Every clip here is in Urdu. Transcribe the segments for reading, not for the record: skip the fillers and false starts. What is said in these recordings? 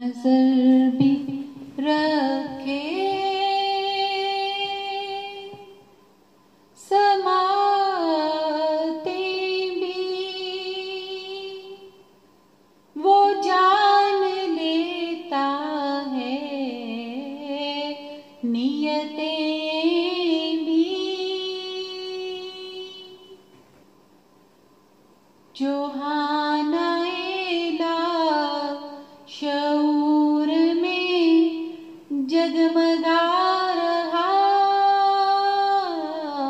نظر بھی رکھے سماعتیں بھی وہ جان لیتا ہے نیتیں بھی جو شعور میں جگمگا رہا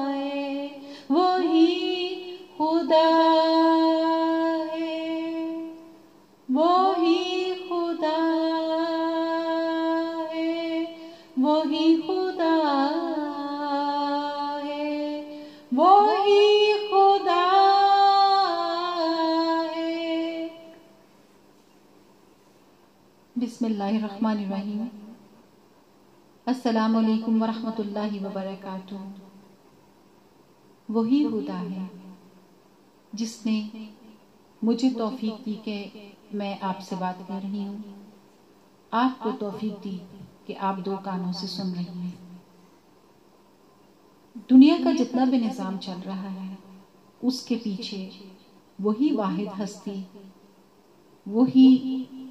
ہے وہی خدا ہے وہی خدا ہے وہی خدا ہے وہی خدا بسم اللہ الرحمن الرحیم۔ السلام علیکم ورحمۃ اللہ وبرکاتہ۔ وہی خدا ہے جس نے مجھے توفیق دی کہ میں آپ سے بات کر رہی ہوں، آپ کو توفیق دی کہ آپ دو کانوں سے سن رہی ہیں۔ دنیا کا جتنا بھی نظام چل رہا ہے اس کے پیچھے وہی واحد ہستی، وہی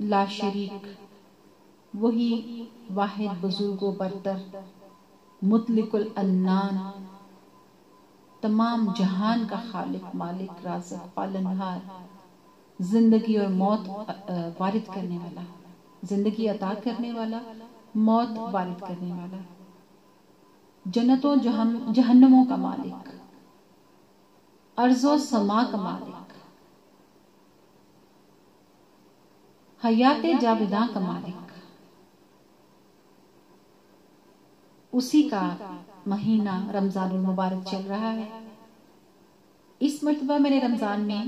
لا شریک، وہی واحد بزرگ و برتر، مطلق العنان، تمام جہان کا خالق، مالک، رازق، پالنہار، زندگی اور موت وارد کرنے والا، زندگی عطا کرنے والا، موت وارد کرنے والا، جنت و جہنموں کا مالک، ارض و سما کا مالک، حیات جاوداں کا مالک، اسی کا مہینہ رمضان المبارک چل رہا ہے۔ اس مرتبہ میں نے رمضان میں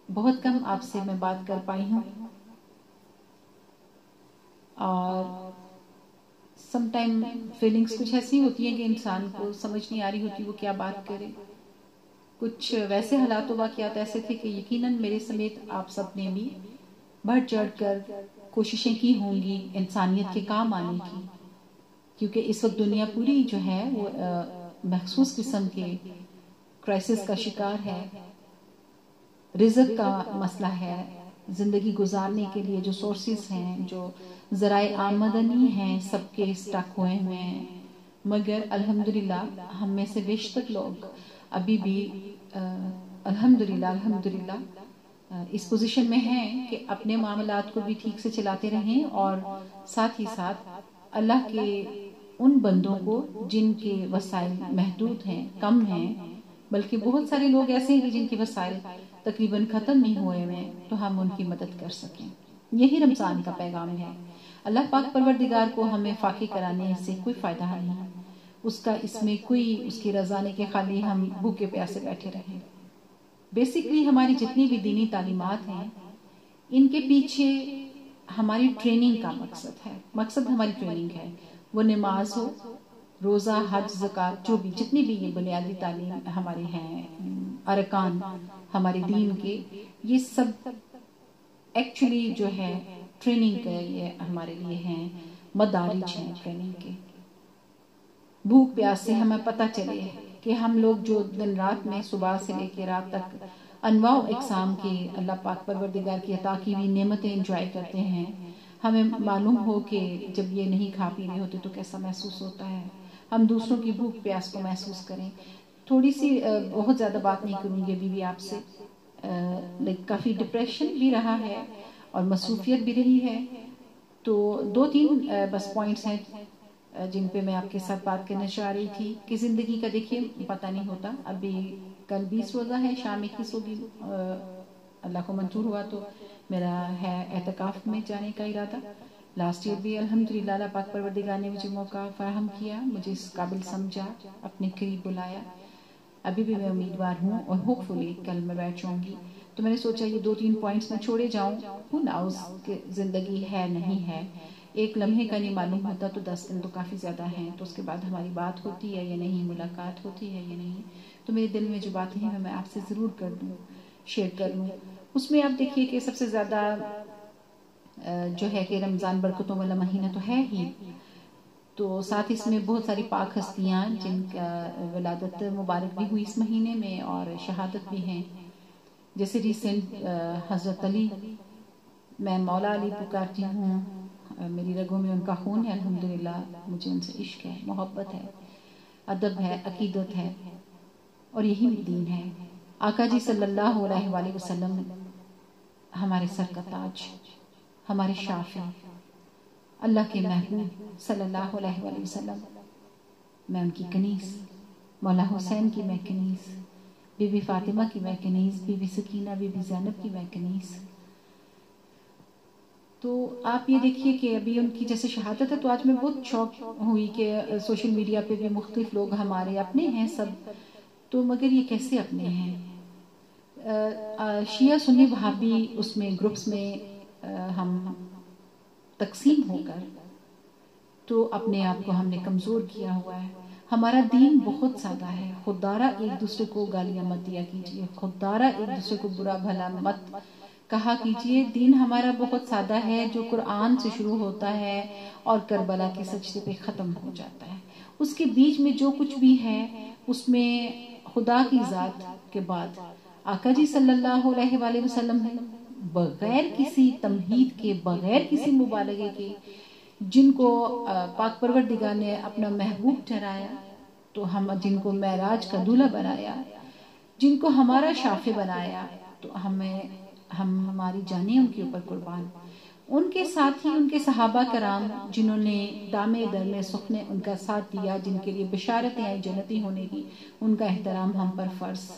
بہت کم آپ سے میں بات کر پائی ہوں، اور سم ٹائم فیلنگز کچھ ایسی ہوتی ہیں کہ انسان کو سمجھ نہیں آ رہی ہوتی وہ کیا بات کرے۔ کچھ ویسے حالات و واقعات ایسے تھے کہ یقیناً میرے سمیت آپ سب نے بھی بڑھ چڑھ کر کوششیں کی ہوں گی انسانیت کے کام آنے کی، کیونکہ اس وقت دنیا پوری جو ہے وہ مخصوص قسم کے کرائسس کا شکار ہے، رزق کا مسئلہ ہے، زندگی گزارنے کے لیے جو سورسز ہیں، جو ذرائع آمدنی ہیں، سب کے اسٹک ہوئے ہیں، مگر الحمدللہ ہم میں سے بیشتر لوگ ابھی بھی الحمدللہ اس پوزیشن میں ہیں کہ اپنے معاملات کو بھی ٹھیک سے چلاتے رہیں، اور ساتھ ہی ساتھ اللہ کے ان بندوں کو جن کے وسائل محدود ہیں، کم ہیں، بلکہ بہت سارے لوگ ایسے ہیں جن کے وسائل تقریباً ختم نہیں ہوئے ہیں، تو ہم ان کی مدد کر سکیں۔ یہی رمضان کا پیغام ہے۔ اللہ پاک پروردگار کو ہمیں فاقے کرانے سے کوئی فائدہ نہیں، اس کا اس میں کوئی اس کی رضا نہیں کہ خالی ہم بھوکے پیاسے بیٹھے رہیں۔ بیسیکلی ہماری جتنی بھی دینی تعلیمات ہیں ان کے پیچھے ہماری ٹریننگ کا مقصد ہماری ٹریننگ ہے، وہ نماز ہو، روزہ، حج، زکوٰۃ، جو بھی جتنی بھی یہ بنیادی تعلیم ہمارے ہیں، ارکان ہمارے دین کے، یہ سب ایکچولی جو ہے ٹریننگ کے یہ ہمارے لیے ہیں، مدارج ہیں ٹریننگ کے۔ بھوک پیاس سے ہمیں پتہ چلے کہ ہم لوگ جو دن رات میں صبح سے لے کے رات تک انواع و اقسام کی اللہ پاک پروردگار کی عطا کی ہوئی نعمتیں انجوائے کرتے ہیں، ہمیں معلوم ہو کہ جب یہ نہیں کھا پی رہے ہوتے تو کیسا محسوس ہوتا ہے، ہم دوسروں کی بھوک پیاس کو محسوس کریں۔ تھوڑی سی بہت زیادہ بات نہیں کروں گی ابھی بھی آپ سے، کافی ڈپریشن بھی رہا ہے اور مصروفیت بھی رہی ہے، تو دو تین بس پوائنٹس ہیں جن پہ میں آپ کے ساتھ بات کرنا چاہ رہی تھی کہ زندگی کا دیکھیے پتہ نہیں ہوتا، ابھی کل 20 روزہ ہے، شام 21 ہوگی، اللہ کو منظور ہوا تو میرا ہے اعتکاف میں جانے کا ارادہ۔ لاسٹ ایئر بھی الحمدللہ اللہ پاک پروردگار نے مجھے موقع فراہم کیا، مجھے اس قابل سمجھا، اپنے قریب بلایا، ابھی بھی میں امیدوار ہوں اور ہوپ فلی کل میں بیٹھ جاؤں گی۔ تو میں نے سوچا یہ 2-3 پوائنٹس میں چھوڑے جاؤں، ہو ناؤز کہ زندگی ہے نہیں ہے، ایک لمحے کا نہیں معلوم ہوتا، تو 10 دن تو کافی زیادہ ہیں، تو اس کے بعد ہماری بات ہوتی ہے یا نہیں، ملاقات ہوتی ہے یا نہیں، تو میرے دل میں جو باتیں ہیں میں آپ سے ضرور شیئر کر لوں۔ اس میں آپ دیکھیے کہ سب سے زیادہ جو ہے کہ رمضان برکتوں والا مہینہ تو ہے ہی، تو ساتھ اس میں بہت ساری پاک ہستیاں جن کا ولادت مبارک بھی ہوئی اس مہینے میں اور شہادت بھی ہیں، جیسے ریسنٹ حضرت علی، میں مولا علی پکارتی ہوں، میری رگوں میں ان کا خون ہے الحمدللہ، مجھے ان سے عشق ہے، محبت ہے، ادب ہے، عقیدت ہے، اور یہی دین ہے۔ آقا جی صلی اللہ علیہ وآلہ وسلم ہمارے سر کا تاج، ہمارے شافع، اللہ کے محبوب صلی اللہ علیہ وآلہ وسلم، میں ان کی کنیز، مولا حسین کی میں کنیز، بی بی فاطمہ کی میں کنیز، بی بی سکینہ، بی بی زینب کی میں کنیز۔ تو آپ یہ دیکھیے کہ ابھی ان کی جیسے شہادت ہے تو آج میں بہت شوق ہوئی کہ سوشل میڈیا پہ بھی مختلف لوگ ہمارے اپنے ہیں سب، تو مگر یہ کیسے اپنے ہیں؟ شیعہ سنی وہابی اس میں گروپس میں ہم تقسیم ہو کر تو اپنے آپ کو ہم نے کمزور کیا ہوا ہے۔ ہمارا دین بہت سادہ ہے، خوددارہ ایک دوسرے کو گالیاں مت دیا کیجیے، خوددارہ ایک دوسرے کو برا بھلا مت کہا کیجیے۔ دین ہمارا بہت سادہ ہے جو قرآن سے شروع ہوتا ہے اور کربلا کے سجدے پہ ختم ہو جاتا ہے۔ اس کے بیچ میں جو کچھ بھی ہے اس میں خدا کی ذات کے بعد آقا جی صلی اللہ علیہ وآلہ وسلم ہے، بغیر کسی تمہید کے، بغیر کسی مبالغے کے، جن کو پاک پروردگار نے اپنا محبوب ٹھہرایا، تو ہم جن کو معراج کا دولہا بنایا، جن کو ہمارا شافع بنایا، تو ہماری جانیں ان کے اوپر قربان۔ ان کے ساتھ ہی ان کے صحابہ کرام جنہوں نے دامے در میں سخنے ان کا ساتھ دیا، جن کے لیے بشارتیں آئی جنتی ہونے کی، ان کا احترام ہم پر فرض۔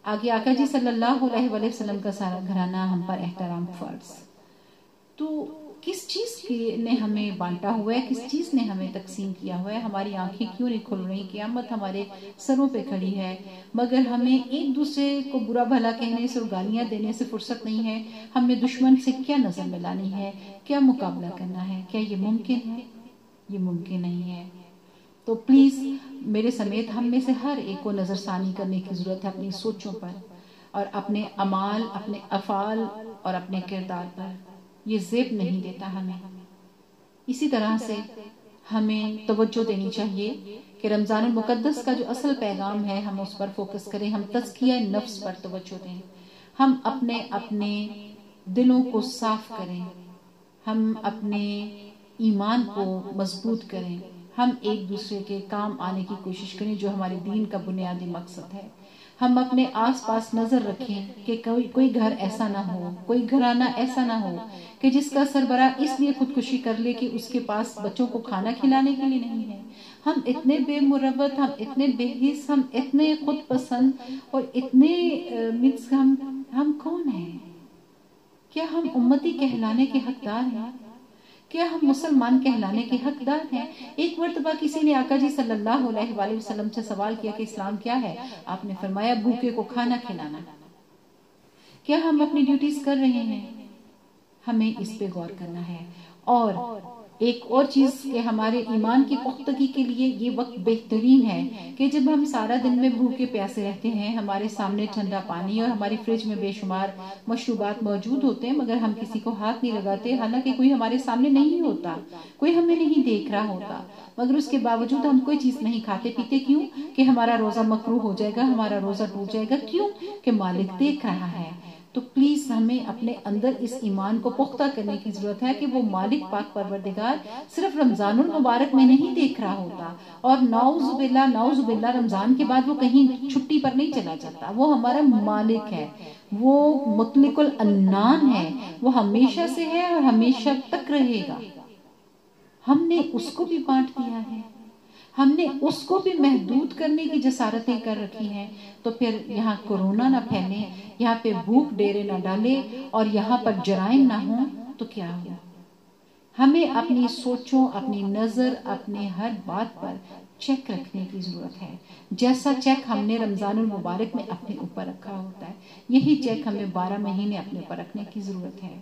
آگے آقا جی صلی اللہ علیہ وآلہ وسلم کا سارا گھرانہ ہم پر احترام فرض۔ تو کس چیز نے ہمیں بانٹا ہوا ہے، کس چیز نے ہمیں تقسیم کیا ہوا ہے؟ ہماری آنکھیں کیوں نہیں کھل رہی؟ قیامت ہمارے سروں پہ کھڑی ہے، مگر ہمیں ایک دوسرے کو برا بھلا کہنے سے اور گالیاں دینے سے فرصت نہیں ہے۔ ہمیں دشمن سے کیا نظر ملانی ہے، کیا مقابلہ کرنا ہے؟ کیا یہ ممکن ہے؟ یہ ممکن نہیں ہے۔ تو پلیز میرے سمیت ہم میں سے ہر ایک کو نظر ثانی کرنے کی ضرورت ہے اپنی سوچوں پر اور اپنے اعمال، اپنے افعال اور اپنے کردار پر۔ یہ زیب نہیں دیتا ہمیں۔ اسی طرح سے ہمیں توجہ دینی چاہیے کہ رمضان المقدس کا جو اصل پیغام ہے ہم اس پر فوکس کریں، ہم تزکیہ نفس پر توجہ دیں، ہم اپنے دلوں کو صاف کریں، ہم اپنے ایمان کو مضبوط کریں، ہم ایک دوسرے کے کام آنے کی کوشش کریں جو ہمارے دین کا بنیادی مقصد ہے۔ ہم اپنے آس پاس نظر رکھیں کہ کوئی گھر ایسا نہ ہو، کوئی گھرانہ ایسا نہ ہو کہ جس کا سربراہ اس لیے خودکشی کر لے کہ اس کے پاس بچوں کو کھانا کھلانے کے لیے نہیں ہے۔ ہم اتنے بے مروت، ہم اتنے بے حس، ہم اتنے خود پسند اور اتنے ہم کون ہیں؟ کیا ہم امتی کہلانے کے حقدار ہیں؟ کیا ہم مسلمان کہلانے کے حقدار ہیں؟ ایک مرتبہ کسی نے آقا جی صلی اللہ علیہ وآلہ وسلم سے سوال کیا کہ اسلام کیا ہے؟ آپ نے فرمایا بھوکے کو کھانا کھلانا۔ کیا ہم اپنی ڈیوٹیز کر رہے ہیں؟ ہمیں اس پہ غور کرنا ہے۔ اور ایک اور چیز کہ ہمارے ایمان کی پختگی کے لیے یہ وقت بہترین ہے کہ جب ہم سارا دن میں بھوکے پیاسے رہتے ہیں، ہمارے سامنے ٹھنڈا پانی اور ہماری فریج میں بے شمار مشروبات موجود ہوتے ہیں، مگر ہم کسی کو ہاتھ نہیں لگاتے، حالانکہ کوئی ہمارے سامنے نہیں ہوتا، کوئی ہمیں نہیں دیکھ رہا ہوتا، مگر اس کے باوجود ہم کوئی چیز نہیں کھاتے پیتے۔ کیوں؟ کہ ہمارا روزہ مکروہ ہو جائے گا، ہمارا روزہ ٹوٹ جائے گا۔ کیوں؟ کہ مالک دیکھ رہا ہے۔ تو پلیز ہمیں اپنے اندر اس ایمان کو پختہ کرنے کی ضرورت ہے کہ وہ مالک پاک پروردگار صرف رمضان المبارک میں نہیں دیکھ رہا ہوتا، اور نعوذ باللہ رمضان کے بعد وہ کہیں چھٹی پر نہیں چلا جاتا۔ وہ ہمارا مالک ہے، وہ مطلق العنان ہے، وہ ہمیشہ سے ہے اور ہمیشہ تک رہے گا۔ ہم نے اس کو بھی بانٹ دیا ہے، ہم نے اس کو بھی محدود کرنے کی جسارتیں کر رکھی ہیں، تو پھر یہاں کورونا نہ پھیلے، یہاں پہ بھوک ڈیرے نہ ڈالے اور یہاں پر جرائم نہ ہوں تو کیا ہو؟ ہمیں اپنی سوچوں، اپنی نظر، اپنے ہر بات پر چیک رکھنے کی ضرورت ہے، جیسا چیک ہم نے رمضان المبارک میں اپنے اوپر رکھا ہوتا ہے، یہی چیک ہمیں 12 مہینے اپنے اوپر رکھنے کی ضرورت ہے۔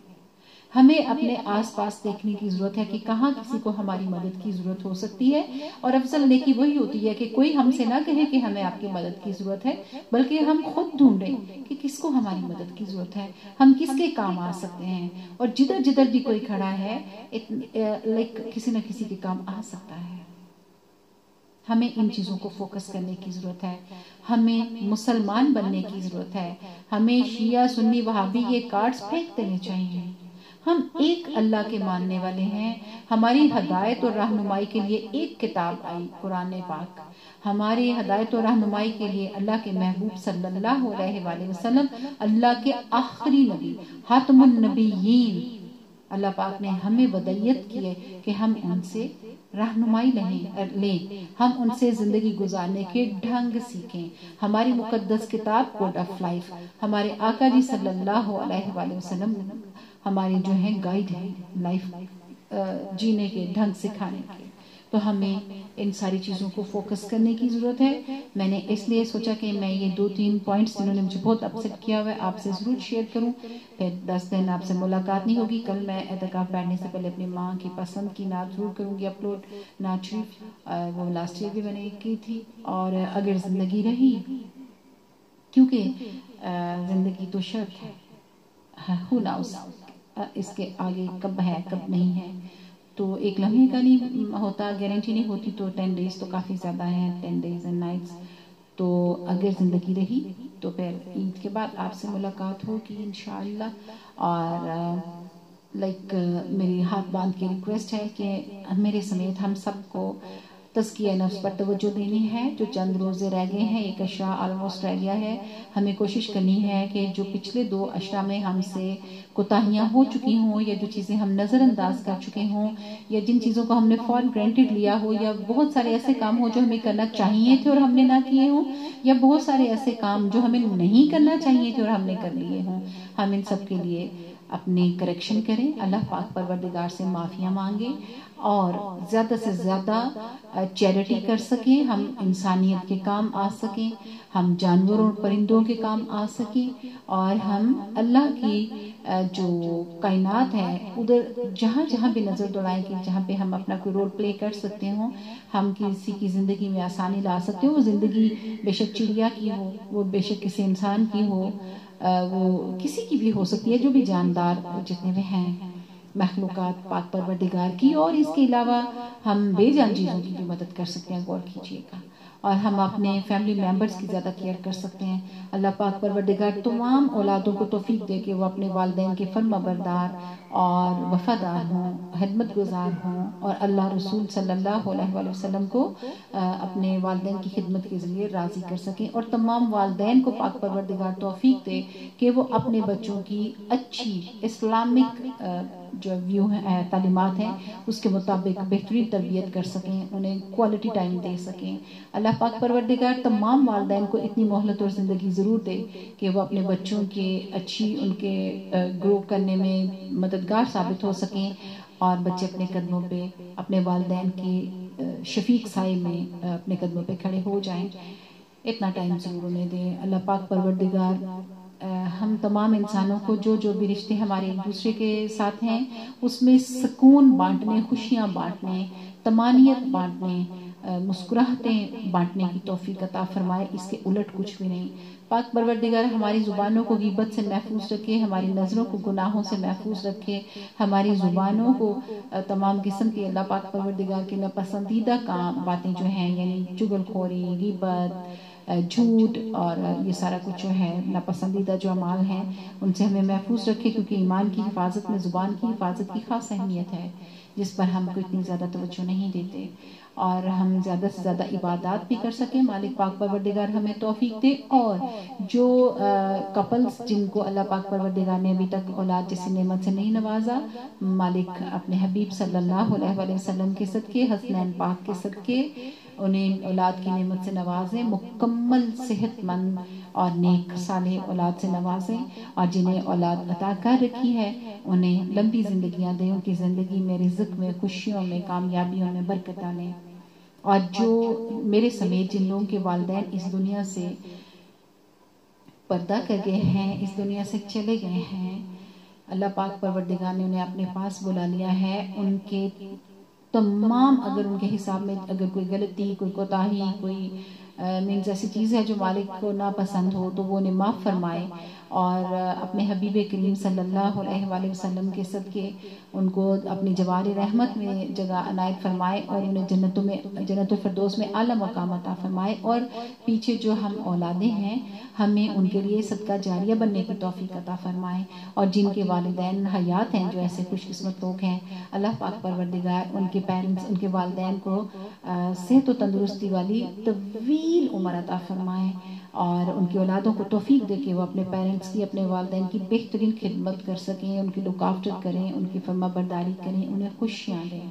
ہمیں اپنے آس پاس دیکھنے کی ضرورت ہے کہ کہاں کسی کو ہماری مدد کی ضرورت ہو سکتی ہے، اور افضل نیکی وہی ہوتی ہے کہ کوئی ہم سے نہ کہے کہ ہمیں آپ کی مدد کی ضرورت ہے، بلکہ ہم خود ڈھونڈیں کہ کس کو ہماری مدد کی ضرورت ہے، ہم کس کے کام آ سکتے ہیں، اور جدھر جدھر بھی کوئی کھڑا ہے کسی نہ کسی کے کام آ سکتا ہے۔ ہمیں ان چیزوں کو فوکس کرنے کی ضرورت ہے، ہمیں مسلمان بننے کی ضرورت ہے، ہمیں شیعہ سنی وہابی یہ کارڈز پھینک دینے چاہیے۔ ہم ایک اللہ کے ماننے والے ہیں، ہماری ہدایت اور رہنمائی کے لیے ایک کتاب آئی قرآن پاک، ہماری ہدایت اور رہنمائی کے لیے اللہ کے محبوب صلی اللہ علیہ وآلہ وسلم اللہ کے آخری نبی خاتم النبیین، اللہ پاک نے ہمیں ودیت کی ہے کہ ہم ان سے رہنمائی لیں، ہم ان سے زندگی گزارنے کے ڈھنگ سیکھیں۔ ہماری مقدس کتاب کوڈ آف لائف، ہمارے آقا جی صلی اللہ علیہ وآلہ وسلم ہماری جو ہے گائیڈ ہے لائف جینے کے ڈھنگ سکھانے کے، تو ہمیں ان ساری چیزوں کو فوکس کرنے کی ضرورت ہے۔ میں نے اس لیے سوچا کہ میں یہ 2-3 پوائنٹس جنہوں نے مجھے بہت اپسیٹ کیا ہوا ہے آپ سے ضرور شیئر کروں۔ پھر 10 دن آپ سے ملاقات نہیں ہوگی، کل میں اعتکاف بیٹھنے سے پہلے اپنی ماں کی پسند کی نعت ضرور کروں گی اپلوڈ، نعت شریف، وہ لاسٹ ایئر بھی میں نے کی تھی، اور اگر زندگی رہی، کیونکہ زندگی تو شرط ہے، who knows اس کے آگے کب ہے کب نہیں ہے، تو ایک لمحے کا نہیں ہوتا، گارنٹی نہیں ہوتی، تو 10 days تو کافی زیادہ ہیں، 10 days and nights، تو اگر زندگی رہی تو پھر عید کے بعد آپ سے ملاقات ہوگی انشاءاللہ۔ اور میری ہاتھ باندھ کے ریکویسٹ ہے کہ میرے سمیت ہم سب کو تزکیہ نفس پر توجہ دینی ہے۔ جو چند روزے رہ گئے ہیں، ایک عشرہ آلموسٹ رہ گیا ہے، ہمیں کوشش کرنی ہے کہ جو پچھلے 2 عشرہ میں ہم سے کوتاہیاں ہو چکی ہوں، یا جو چیزیں ہم نظر انداز کر چکے ہوں، یا جن چیزوں کو ہم نے فار گرانٹیڈ لیا ہو، یا بہت سارے ایسے کام ہو جو ہمیں کرنا چاہیے تھے اور ہم نے نہ کیے ہوں، یا بہت سارے ایسے کام جو ہمیں نہیں کرنا چاہیے تھے اور ہم نے کر لیے ہوں، ہم ان سب کے لیے اپنی کریکشن کریں، اللہ پاک پروردگار سے معافیاں مانگیں، اور زیادہ سے زیادہ چیریٹی کر سکیں، ہم انسانیت کے کام آ سکیں، ہم جانوروں اور پرندوں کے کام آ سکیں، اور ہم اللہ کی جو کائنات ہے ادھر جہاں جہاں بھی نظر دوڑائیں کہ جہاں پہ ہم اپنا کوئی رول پلے کر سکتے ہوں، ہم کسی کی زندگی میں آسانی لا سکتے ہوں، وہ زندگی بے شک چڑیا کی ہو، وہ بے شک کسی انسان کی ہو، وہ کسی کی بھی ہو سکتی ہے، جو بھی جاندار جتنے بھی ہیں مخلوقات پاک پروردگار کی، اور اس کے علاوہ ہم بے جان چیزوں کی بھی مدد کر سکتے ہیں، غور کیجیے گا، اور ہم اپنے فیملی ممبرز کی زیادہ کیئر کر سکتے ہیں۔ اللہ پاک پروردگار تمام اولادوں کو توفیق دے کہ وہ اپنے والدین کے فرما بردار اور وفادار ہوں، خدمت گزار ہوں، اور اللہ رسول صلی اللہ علیہ وآلہ وسلم کو اپنے والدین کی خدمت کے ذریعے راضی کر سکیں، اور تمام والدین کو پاک پروردگار توفیق دے کہ وہ اپنے بچوں کی اچھی اسلامک جو ویو ہے تعلیمات ہیں اس کے مطابق بہترین تربیت کر سکیں، انہیں کوالٹی ٹائم دے سکیں۔ اللہ پاک پروردگار تمام والدین کو اتنی مہلت اور زندگی ضرور دے کہ وہ اپنے بچوں کے اچھی ان کے گرو کرنے میں مددگار ثابت ہو سکیں، اور بچے اپنے قدموں پہ اپنے والدین کی شفیق سائے میں اپنے قدموں پہ کھڑے ہو جائیں، اتنا ٹائم ضرور انہیں دیں۔ اللہ پاک پروردگار ہم تمام انسانوں کو جو جو بھی رشتے ہمارے ایک دوسرے کے ساتھ ہیں اس میں سکون بانٹنے، خوشیاں بانٹنے، تمانیت بانٹنے، مسکراہٹیں بانٹنے کی توفیق عطا فرمائے، اس کے الٹ کچھ بھی نہیں۔ پاک پروردگار ہماری زبانوں کو غیبت سے محفوظ رکھے، ہماری نظروں کو گناہوں سے محفوظ رکھے، ہماری زبانوں کو تمام قسم کے اللہ پاک پروردگار کے ناپسندیدہ باتیں جو ہیں، یعنی چغل خوری، غیبت، جھوٹ اور یہ سارا کچھ جو ہے ناپسندیدہ جو اعمال ہیں ان سے ہمیں محفوظ رکھے، کیونکہ ایمان کی حفاظت میں زبان کی حفاظت کی خاص اہمیت ہے، جس پر ہم کو اتنی زیادہ توجہ نہیں دیتے، اور ہم زیادہ سے زیادہ عبادات بھی کر سکیں۔ مالک پاک پروردگار ہمیں توفیق دے، اور جو کپلز جن کو اللہ پاک پروردگار نے ابھی تک اولاد جیسی نعمت سے نہیں نوازا، مالک اپنے حبیب صلی اللہ علیہ وآلہ وسلم کے صدقے، حسنین پاک کے صدقے انہیں اولاد کی نعمت سے نوازیں، مکمل صحت مند اور نیک صالح اولاد سے نوازیں، اور جنہیں اولاد عطا کر رکھی ہے انہیں لمبی زندگیاں دیں، ان کی زندگی میں رزق میں خوشیوں میں کامیابیوں میں برکت ڈالیں، اور جو میرے سمیت جن لوگوں کے والدین اس دنیا سے پردہ کر گئے ہیں، اس دنیا سے چلے گئے ہیں، اللہ پاک پروردگار نے انہیں اپنے پاس بلا لیا ہے. ان کے تمام اگر ان کے حساب میں اگر کوئی غلطی، کوئی کوتاہی، کوئی مینز ایسی چیز ہے جو مالک کو ناپسند ہو تو وہ انہیں معاف فرمائے، اور اپنے حبیب کریم صلی اللہ علیہ وآلہ وسلم کے صدقے ان کو اپنی جوار رحمت میں جگہ عنایت فرمائے، اور انہیں جنت الفردوس میں اعلیٰ مقام عطا فرمائے. اور پیچھے جو ہم اولادیں ہیں ہمیں ان کے لیے صدقہ جاریہ بننے کی توفیق عطا فرمائے. اور جن کے والدین حیات ہیں، جو ایسے خوش قسمت لوگ ہیں، اللہ پاک پروردگار ان کے پیرنٹس، ان کے والدین کو صحت و تندرستی والی طویل عمر عطا فرمائے، اور ان کی اولادوں کو توفیق دے کہ وہ اپنے پیرنٹس کی، اپنے والدین کی بہترین خدمت کر سکیں، ان کی لک آفٹر کریں، ان کی فرما برداری کریں، انہیں خوشیاں دیں.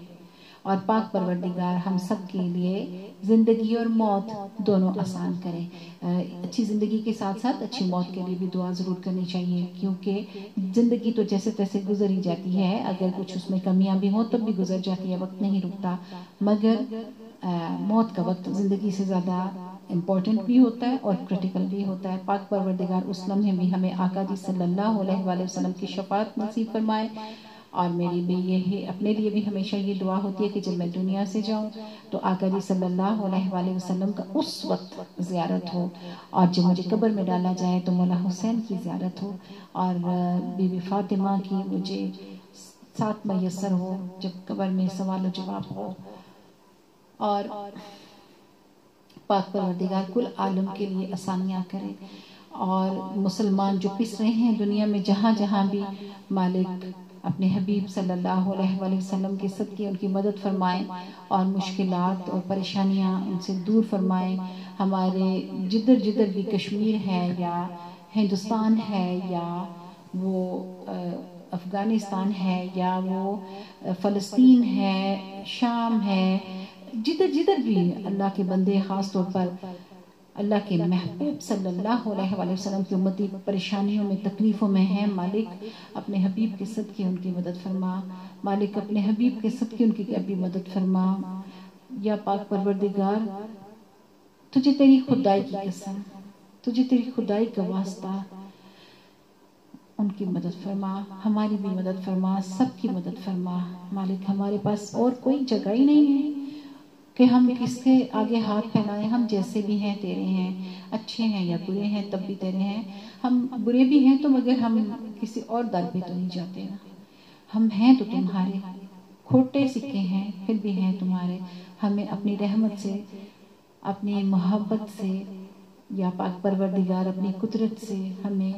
اور پاک پروردگار ہم سب کے لیے زندگی اور موت دونوں آسان کرے. اچھی زندگی کے ساتھ ساتھ اچھی موت کے لیے بھی دعا ضرور کرنی چاہیے، کیونکہ زندگی تو جیسے تیسے گزر ہی جاتی ہے، اگر کچھ اس میں کمیاں بھی ہوں تب بھی گزر جاتی ہے، وقت نہیں رکتا. مگر موت کا وقت زندگی سے زیادہ امپورٹنٹ بھی ہوتا ہے اور کرٹیکل بھی ہوتا ہے. پاک پروردگار اس لمحے میں ہمیں آقا جی صلی اللہ علیہ وآلہ وسلم کی شفاعت نصیب فرمائے. اور میری بھی یہ اپنے لیے بھی ہمیشہ یہ دعا ہوتی ہے کہ جب میں دنیا سے جاؤں تو آقا جی صلی اللہ علیہ وآلہ وسلم کا اس وقت زیارت ہو، اور جب مجھے قبر میں ڈالا جائے تو مولا حسین کی زیارت ہو، اور بی بی فاطمہ کی مجھے ساتھ میسر ہو جب قبر میں سوال و جواب ہو. اور پاک پروردگار کل عالم کے لیے آسانیاں کرے، اور مسلمان جو پس رہے ہیں دنیا میں جہاں جہاں بھی، مالک اپنے حبیب صلی اللہ علیہ وآلہ وسلم کے صدقے ان کی مدد فرمائیں، اور مشکلات اور پریشانیاں ان سے دور فرمائیں. ہمارے جدھر جدھر بھی کشمیر ہے یا ہندوستان ہے یا وہ افغانستان ہے یا وہ فلسطین ہے، شام ہے، جدھر جدھر بھی اللہ کے بندے، خاص طور پر اللہ کے محبوب صلی اللہ علیہ وآلہ وسلم کی امتی پریشانیوں میں، تکلیفوں میں ہیں، مالک اپنے حبیب کے صدقے ان کی مدد فرما. مالک اپنے حبیب کے صدقے ان کی بھی مدد فرما. یا پاک پروردگار تجھے تیری خدائی کی قسم، تجھے تیری خدائی کا واسطہ، ان کی مدد فرما، ہماری بھی مدد فرما، سب کی مدد فرما. مالک ہمارے پاس اور کوئی جگہ ہی نہیں ہے کہ ہم کس کے آگے ہاتھ پھیلائیں. ہم جیسے بھی ہیں تیرے ہیں، اچھے ہیں یا برے ہیں تب بھی تیرے ہیں. ہم برے بھی ہیں تو مگر ہم کسی اور در پہ تو نہیں جاتے نا. ہم ہیں تو تمہارے، کھوٹے سکے ہیں پھر بھی ہیں تمہارے. ہمیں اپنی رحمت سے، اپنی محبت سے، یا پاک پروردگار اپنی قدرت سے ہمیں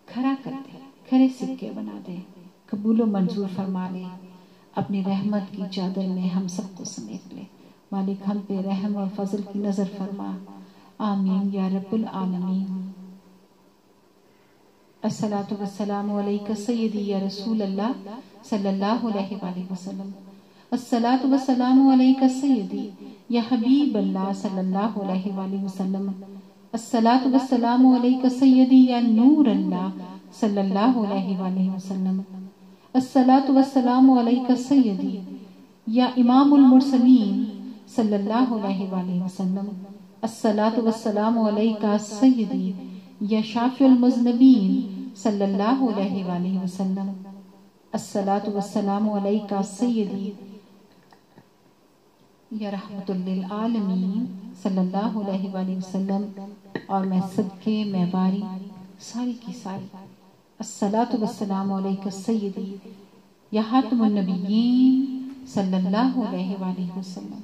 کھڑا کر دے، کھڑے سکے بنا دے، قبول و منظور فرما لے. اپنی رحمت کی چادر میں ہم سب کو سمیٹ لے. مالک ہم پہ رحم اور فضل کی نظر فرما. آمین یا رب العالمین. الصلاۃ والسلام علیک سیدی یا رسول اللہ صلی اللہ علیہ وآلہ وسلم. الصلاۃ والسلام علیک سیدی یا حبیب اللہ صلی اللہ علیہ وآلہ وسلم. الصلاۃ والسلام علیک سیدی یا نور اللہ صلی اللہ علیہ وآلہ وسلم. الصلاۃ والسلام علیک سیدی یا امام المرسلین صلی اللہ علیہ وآلہ وسلم. الصلاۃ والسلام علیک سیدی یا شافع المذنبین صلی اللہ علیہ وآلہ وسلم. الصلاۃ والسلام علیک سیدی یا رحمت للعالمین صلی اللہ علیہ وآلہ وسلم. اور میں صدقے میں باری ساری کی ساری الصلاۃ والسلام علیک سیدی یا خاتم النبیین صلی اللہ علیہ وآلہ وسلم.